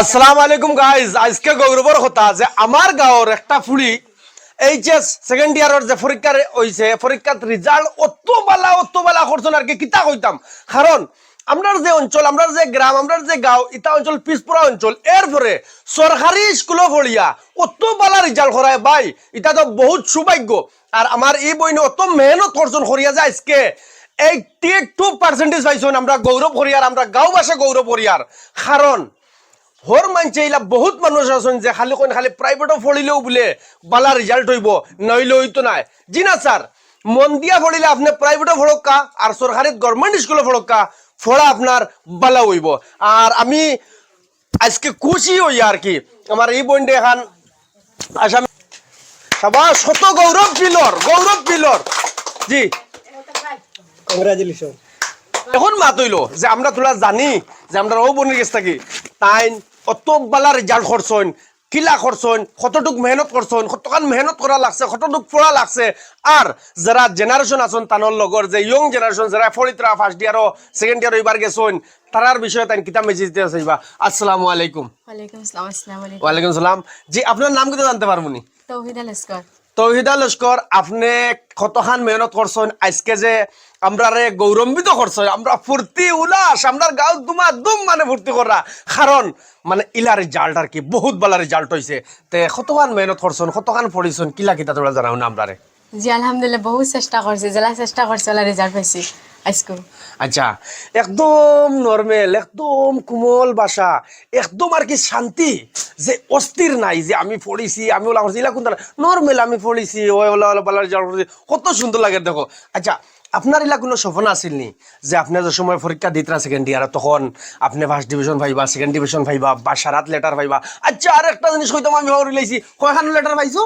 আসসালামু আলাইকুম গাইজ। আজকে গৌরবের কথা যে আমার গাঁৱৰ একটা ফুলি এইচএস সেকেন্ড ইয়ারের যে পরীক্ষা হয়েছে, পরীক্ষার রেজাল্ট অত বালা করছেন আর কি কিতা কইতাম। কারণ আমরা যে অঞ্চল, আমরা যে গ্রাম, আমরা যে গাঁও, ইটা অঞ্চল পিছপরা অঞ্চল, এরপরে সরকারি স্কুলে পড়িয়া অত বালা রেজাল্ট করায় ভাই, এটা তো বহুত সৌভাগ্য। আর আমার এই বইনে অত মেহনত করছেন করিয়া যায় আজকে 82% পাইছেন। আমরা গৌরব করিয়ার, আমরা গাঁওবাসী গৌরব করিয়ার। কারণ হর মানছে এইলা বহুত মানুষ আছেন যে খালি কোন খালি প্রাইভেটও পড়িলেও বলে বালা রেজাল্ট হইব, নইলে হইতো না। জি না স্যার, মন দিয়া পড়িলে আপনি প্রাইভেটও পড়ক্কা আর সরকারি গভর্নমেন্ট স্কুলে পড়ক্কা, পড়া আপনার বালা হইব। আর আমি আজকে খুশি হই আর কি, আমার এই বইনটা এখন আসামি সবার শত গৌরব পিলর। জি কংগ্রাচুলেশন। এখন মাত হইল যে আমরা তোলা জানি যে আমরা ও বনির গেছ থাকি তাই অত বালা রেজাল্ট করছেন, কিলা করছেন, কতটুক মেহনত করছেন, কতখান মেহনত করা লাগছে, কতটুক পড়া লাগছে। আর যারা জেনারেশন আছেন তানোর লগর যে ইয়ং জেনারেশন যারা ফরিত্রা ফার্স্ট ইয়ার সেকেন্ড ইয়ার এবার গেছেন, তারার বিষয়ে তাই কিতাব মেসেজ দিতে চাইবা। আসসালামু আলাইকুম। ওয়ালাইকুম আসসালাম। আসসালামু আলাইকুম। ওয়ালাইকুম সালাম। জি আপনার নাম কি জানতে পারবো নি? তৌহিদা লস্কর। তৌহিদা লস্কর, আপনি কতখান মেহনত করছেন আজকে যে আমরা রে গৌরম্বিত করছেন, আমরা ফুর্তি উল্লাস, আমরা গাঁও দুম মানে ফুর্তি করা। কারণ মানে ইলা রেজাল্ট আর কি বহুত ভালো রেজাল্ট হয়েছে। তে কতখান মেহনত করছেন, কতখান পড়িছেন, কিলা কিতা তোরা জানাও না আমরা রে। জি আলহামদুলিল্লাহ বহুত চেষ্টা করছি, জেলা চেষ্টা করছি, ওলা রেজাল্ট পাইছি আজকে। আচ্ছা, একদম নর্মেল, একদম কোমল ভাষা, একদম আর কি শান্তি, যে অস্থির নাই যে আমি পড়িছি, আমি ওলা করছি, এলা কোনটা নর্মেল আমি পড়িছি, ওলা বালা রেজাল্ট করছি, কত সুন্দর লাগে দেখো। আচ্ছা, আপনার এলা কোনো স্বপ্ন আছিল নি যে আপনি যে সময় পরীক্ষা দিতরা সেকেন্ড ইয়ার, তখন আপনি ফার্স্ট ডিভিশন পাইবা, সেকেন্ড ডিভিশন পাইবা বা সারাত লেটার পাইবা? আচ্ছা, আর একটা জিনিস কইতাম আমি ভাবি লাইছি, কয়খানো লেটার পাইছো?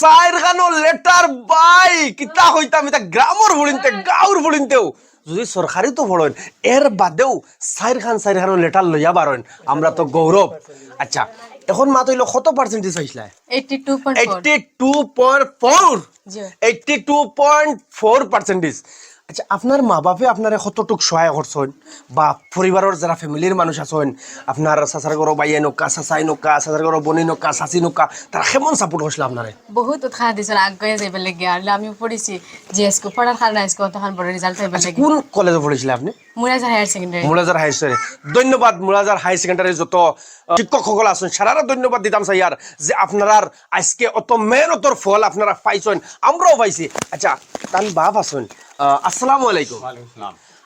চারখানো লেটার বাই কিতা কইতাম, এটা গ্রামর ভুলিনতে গাঁওর ভুলিনতেও যদি সরকারি তো পড়েন, এর বাদেও চারখানো লেটার লইয়া বারেন, আমরা তো গৌরব। আচ্ছা, এখন মা তৈল কত পার্সেন্টেজ আইসলা? 82.4%। আচ্ছা, আপনার মা বাপে আপনার কতটুক সহায় করছেন, বা পরিবারের যারা ফ্যামিলির মানুষ আছেন, আপনার চাচার ঘর বাইয়ে নৌকা, চাচাই নৌকা, চাচার ঘর বনি নৌকা, চাচি নৌকা, তারা কেমন সাপোর্ট করছিল আপনারে? বহুত উৎসাহ দিছিল আগুয়ে যাইবার লাগে। আর আমি পড়িছি জিএসকো পড়ার কারণে আজকে তখন বড় রেজাল্ট পাইবার লাগে। কোন কলেজে পড়েছিল আপনি? Murajar higher secondary. Murajar high secondary. ধন্যবাদ মুরাজার হাই সেকেন্ডারি যত শিক্ষক সকল আছেন, সারারা ধন্যবাদ দিতাম চাই আর যে আপনারা আজকে অত মেহনতর ফল আপনারা পাইছেন, আমরাও পাইছি। আচ্ছা, তান বাপ আছেন, আসসালামু আলাইকুম।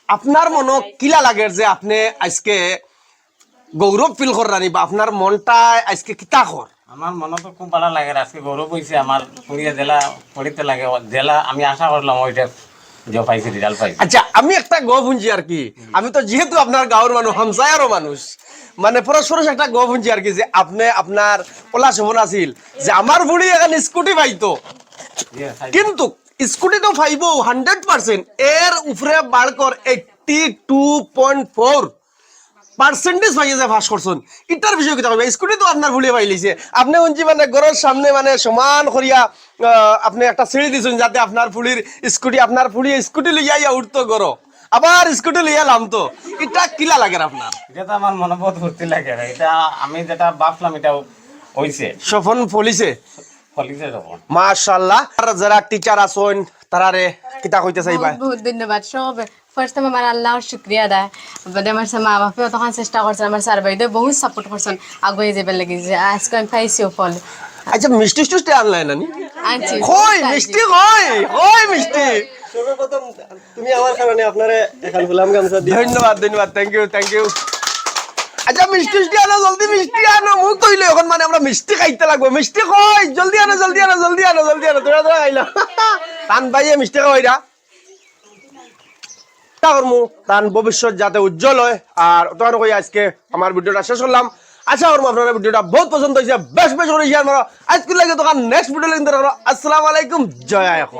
আপনার মনে কিলা লাগে যে আপনি আজকে গৌরব ফিল করানি, বা আপনার মনটা আজকে কিতা কর? আমার মনে তো খুব ভালো লাগে, আজকে গৌরব হয়েছে আমার পুরিয়া জেলা পড়িতে লাগে, জেলা আমি আশা করলাম ওইটা যে পাইছি, রেজাল্ট পাইছি। আচ্ছা, আমি একটা শুনছি আর কি, আমি তো যেহেতু আপনার গাঁওর মানুষ, হামসায়ারও মানুষ, মানে পরস্পর একটা শুনছি আর কি, যে আপনি আপনার ওলা সপন আছিল যে আমার বুড়ি এখন স্কুটি পাইতো, কিন্তু স্কুটি তো পাইব 100%, এর উপরে বার কর 82.4% পাইয়ে যায় পাস করছেন। ইটার বিষয় কি থাকবে? স্কুটি তো আপনার ভুলিয়ে পাইলিছে, আপনি উঞ্চি মানে ঘরের সামনে মানে সমান করিয়া আপনি একটা ছেড়ে দিয়েছেন যাতে আপনার ফুলির স্কুটি, আপনার ফুলি স্কুটি লইয়া উঠতো গরো, আবার স্কুটি লইয়া নামতো। এটা কিলা লাগে আপনার? এটা তো আমার মনে বহুত ফুর্তি লাগে, এটা আমি যেটা ভাবলাম এটা হইছে, সফল ফলিছে ফলিছে যখন। মাশাআল্লাহ। আর যারা টিচার আছেন তারারে কিতা কইতে চাইবা? বহুত ধন্যবাদ সব। ফার্স্ট টাইম আমার আল্লাহর শুকরিয়া দেয়, বাদে আমার মা বাপেও তখন চেষ্টা করছেন, আমার স্যার ভাইদের বহুত সাপোর্ট করছেন আগুয়ে যাবার লাগে, যে আজকে আমি পাইছিও ফল। আচ্ছা, মিষ্টি টিষ্টি আনলাই নানি? আনছি। কই মিষ্টি, কই মিষ্টি? সর্বপ্রথম তুমি আমার কারণে আপনারে এখন গোলাম গামছা দিই। ধন্যবাদ, থ্যাংক ইউ। আচ্ছা, মিষ্টি আনো, জলদি মিষ্টি আনো, মুখ কইলে এখন মানে আমরা মিষ্টি খাইতে লাগবো। মিষ্টি কই, জলদি আনো তোরা খাইলা। তান ভাইয়ে মিষ্টি খাওয়াইরা করমু, তান ভবিষ্যৎ যাতে উজ্জ্বল হয়। আর তখন কই আজকে আমার ভিডিওটা শেষ করলাম। আশা করবো আপনার ভিডিওটা বহুত পছন্দ হয়েছে, বেশ করে শেয়ার করো। আজকে লাগে তখন নেক্সট ভিডিও লাগে। আসসালামু আলাইকুম, জয় আয়ক।